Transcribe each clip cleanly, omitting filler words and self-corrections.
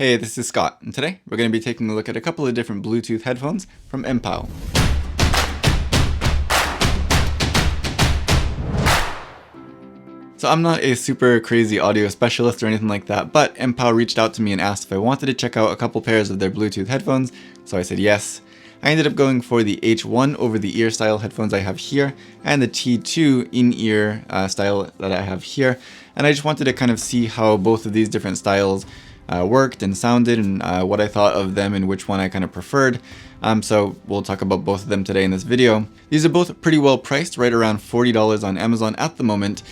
Hey, this is Scott, and today we're going to be taking a look at a couple of different Bluetooth headphones from MPOW. So I'm not a super crazy audio specialist or anything like that, but MPOW reached out to me and asked if I wanted to check out a couple pairs of their Bluetooth headphones, so I said yes. I ended up going for the H1 over-the-ear style headphones I have here, and the T2 in-ear style that I have here, and I just wanted to kind of see how both of these different styles worked and sounded, and what I thought of them and which one I kind of preferred. So we'll talk about both of them today in this video. These are both pretty well priced, right around $40 on Amazon at the moment.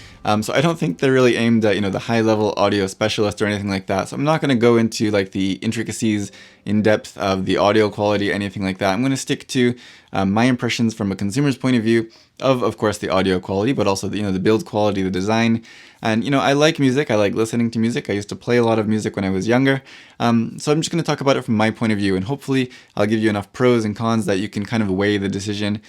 So I don't think they're really aimed at, the high level audio specialist or anything like that. So I'm not going to go into like the intricacies in depth of the audio quality, anything like that. I'm going to stick to my impressions from a consumer's point of view of course, the audio quality, but also the build quality, the design. And I like music. I like listening to music. I used to play a lot of music when I was younger. So I'm just going to talk about it from my point of view, and hopefully I'll give you enough pros and cons that you can kind of weigh the decision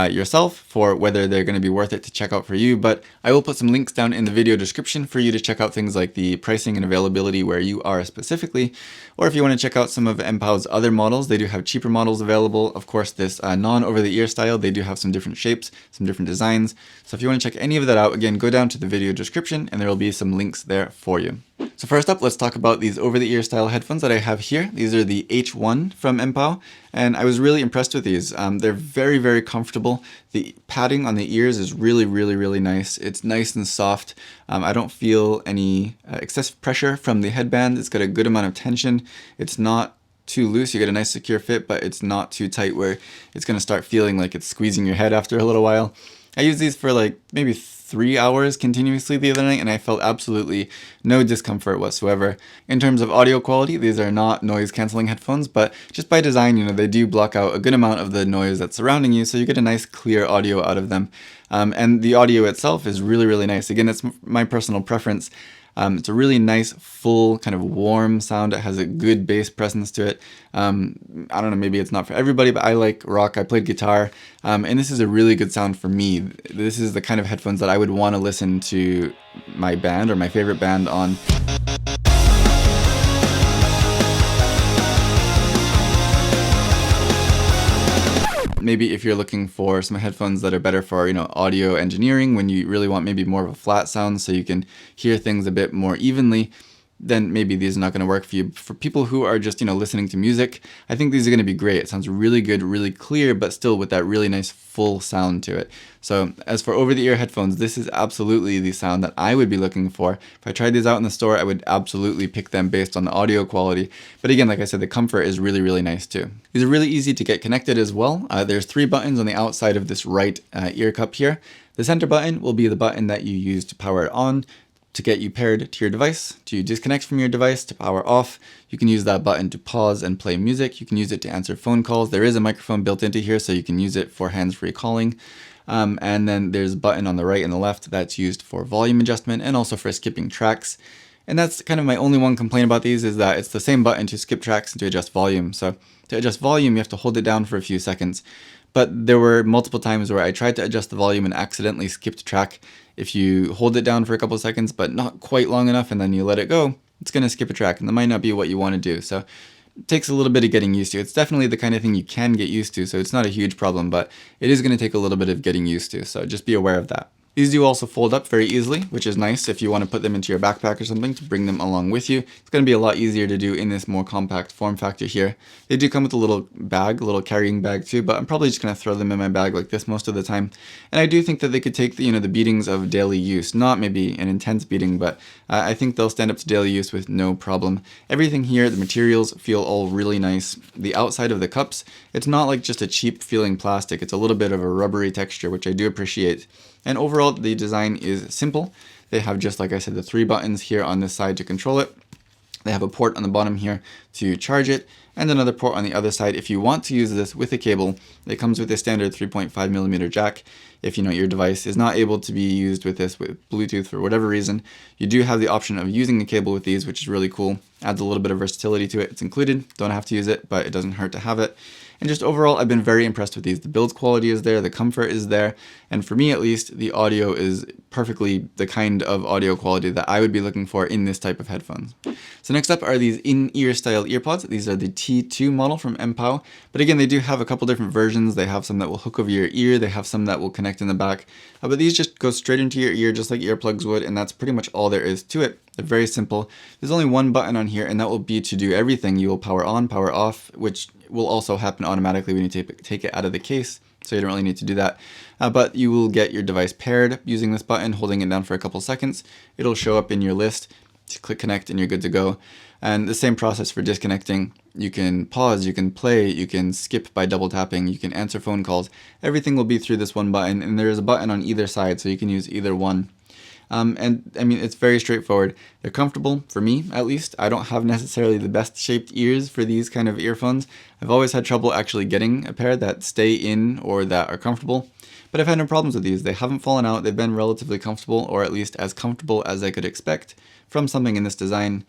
yourself for whether they're going to be worth it to check out for you. But I will put some links down in the video description for you to check out things like the pricing and availability where you are specifically. Or if you want to check out some of MPOW's other models, they do have cheaper models available. Of course, this non-over-the-ear style, they do have some different shapes, some different designs. So if you want to check any of that out, again, go down to the video description and there will be some links there for you. So first up, let's talk about these over-the-ear style headphones that I have here. These are the H1 from MPOW, and I was really impressed with these. They're very, very comfortable. The padding on the ears is really, really, really nice. It's nice and soft. I don't feel any excessive pressure from the headband. It's got a good amount of tension. It's not too loose. You get a nice secure fit, but it's not too tight where it's going to start feeling like it's squeezing your head after a little while. I used these for like maybe 3 hours continuously the other night, and I felt absolutely no discomfort whatsoever. In terms of audio quality, these are not noise cancelling headphones, but just by design, they do block out a good amount of the noise that's surrounding you, so you get a nice clear audio out of them. And the audio itself is really, really nice. Again, it's my personal preference. It's a really nice, full, kind of warm sound. It has a good bass presence to it. I don't know, maybe it's not for everybody, but I like rock. I played guitar, and this is a really good sound for me. This is the kind of headphones that I would want to listen to my band or my favorite band on. Maybe if you're looking for some headphones that are better for, audio engineering, when you really want maybe more of a flat sound so you can hear things a bit more evenly, then maybe these are not going to work for you. For people who are just, listening to music, I think these are going to be great. It sounds really good, really clear, but still with that really nice full sound to it. So as for over-the-ear headphones, this is absolutely the sound that I would be looking for. If I tried these out in the store, I would absolutely pick them based on the audio quality. But again, like I said, the comfort is really, really nice too. These are really easy to get connected as well. There's 3 buttons on the outside of this right ear cup here. The center button will be the button that you use to power it on, to get you paired to your device, to disconnect from your device, to power off. You can use that button to pause and play music. You can use it to answer phone calls. There is a microphone built into here, so you can use it for hands-free calling. And then there's a button on the right and the left that's used for volume adjustment and also for skipping tracks. And that's kind of my only one complaint about these, is that it's the same button to skip tracks and to adjust volume. So to adjust volume, you have to hold it down for a few seconds. But there were multiple times where I tried to adjust the volume and accidentally skipped a track. If you hold it down for a couple of seconds, but not quite long enough, and then you let it go, it's going to skip a track, and that might not be what you want to do. So it takes a little bit of getting used to. It's definitely the kind of thing you can get used to, so it's not a huge problem, but it is going to take a little bit of getting used to, so just be aware of that. These do also fold up very easily, which is nice if you want to put them into your backpack or something to bring them along with you. It's going to be a lot easier to do in this more compact form factor here. They do come with a little bag, a little carrying bag too, but I'm probably just going to throw them in my bag like this most of the time. And I do think that they could take the, the beatings of daily use, not maybe an intense beating, but I think they'll stand up to daily use with no problem. Everything here, the materials feel all really nice. The outside of the cups, it's not like just a cheap feeling plastic. It's a little bit of a rubbery texture, which I do appreciate. And overall, the design is simple. They have, just like I said, the 3 buttons here on this side to control it. They have a port on the bottom here to charge it, and another port on the other side if you want to use this with a cable. It comes with a standard 3.5mm jack. If your device is not able to be used with this with Bluetooth for whatever reason, you do have the option of using a cable with these, which is really cool. Adds a little bit of versatility to it. It's included. Don't have to use it, but it doesn't hurt to have it. And just overall, I've been very impressed with these. The build quality is there, the comfort is there, and for me at least, the audio is perfectly the kind of audio quality that I would be looking for in this type of headphones. So next up are these in-ear style EarPods. These are the T2 model from MPOW, but again, they do have a couple different versions. They have some that will hook over your ear, they have some that will connect in the back, but these just go straight into your ear just like earplugs would, and that's pretty much all there is to it. They're very simple. There's only one button on here, and that will be to do everything. You will power on, power off, which will also happen automatically when you take it out of the case, so you don't really need to do that. But you will get your device paired using this button, holding it down for a couple seconds. It'll show up in your list. Just click connect and you're good to go. And the same process for disconnecting. You can pause, you can play, you can skip by double tapping, you can answer phone calls. Everything will be through this one button, and there is a button on either side, so you can use either one. And I mean, it's very straightforward. They're comfortable, for me at least. I don't have necessarily the best shaped ears for these kind of earphones. I've always had trouble actually getting a pair that stay in or that are comfortable. But I've had no problems with these. They haven't fallen out. They've been relatively comfortable, or at least as comfortable as I could expect from something in this design.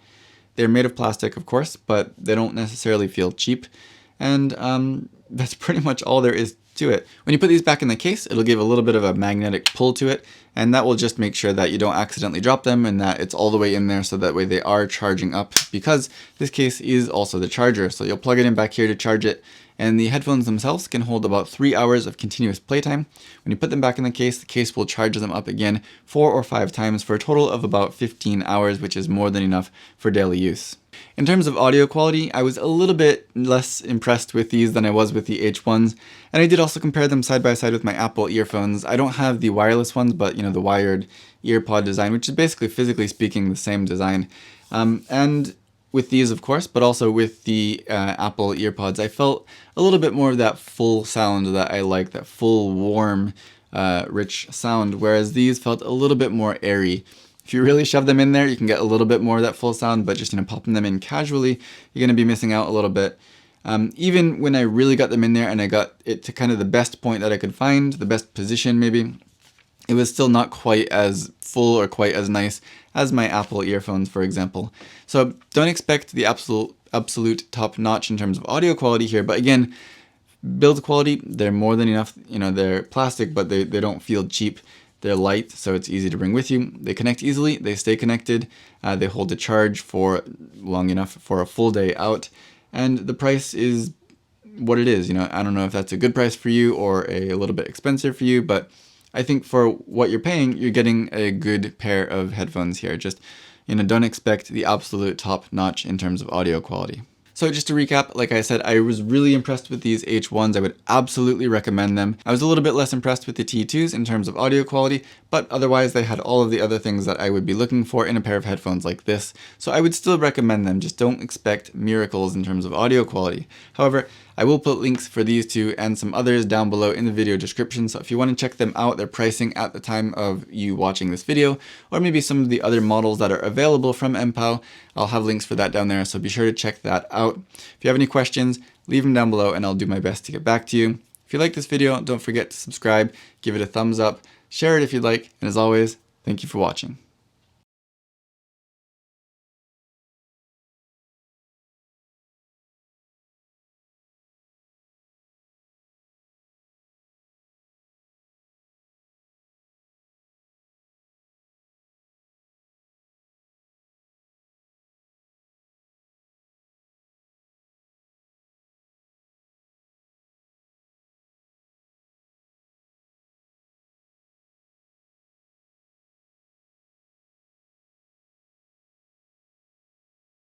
They're made of plastic, of course, but they don't necessarily feel cheap. And that's pretty much all there is to it. When you put these back in the case, it'll give a little bit of a magnetic pull to it, and that will just make sure that you don't accidentally drop them and that it's all the way in there, so that way they are charging up, because this case is also the charger. So you'll plug it in back here to charge it, and the headphones themselves can hold about 3 hours of continuous playtime. When you put them back in the case will charge them up again 4 or 5 times for a total of about 15 hours, which is more than enough for daily use. In terms of audio quality, I was a little bit less impressed with these than I was with the H1s, and I did also compare them side by side with my Apple earphones. I don't have the wireless ones, but you know, the wired EarPod design, which is basically, physically speaking, the same design. And with these, of course, but also with the Apple EarPods, I felt a little bit more of that full sound that I like, that full, warm, rich sound, whereas these felt a little bit more airy. If you really shove them in there, you can get a little bit more of that full sound, but just, you know, popping them in casually, you're going to be missing out a little bit. Even when I really got them in there and I got it to kind of the best point that I could find, the best position maybe, it was still not quite as full or quite as nice as my Apple earphones, for example. So don't expect the absolute top notch in terms of audio quality here, but again, build quality, they're more than enough. You know, they're plastic, but they don't feel cheap. They're light, so it's easy to bring with you. They connect easily, they stay connected, they hold the charge for long enough for a full day out, and the price is what it is. You know, I don't know if that's a good price for you or a little bit expensive for you, but I think for what you're paying, you're getting a good pair of headphones here. Just, you know, don't expect the absolute top notch in terms of audio quality. So just to recap, like I said, I was really impressed with these H1s. I would absolutely recommend them. I was a little bit less impressed with the T2s in terms of audio quality, but otherwise they had all of the other things that I would be looking for in a pair of headphones like this. So I would still recommend them. Just don't expect miracles in terms of audio quality. However, I will put links for these two and some others down below in the video description, so if you want to check them out, their pricing at the time of you watching this video, or maybe some of the other models that are available from MPOW, I'll have links for that down there, so be sure to check that out. If you have any questions, leave them down below and I'll do my best to get back to you. If you like this video, don't forget to subscribe, give it a thumbs up, share it if you'd like, and as always, thank you for watching.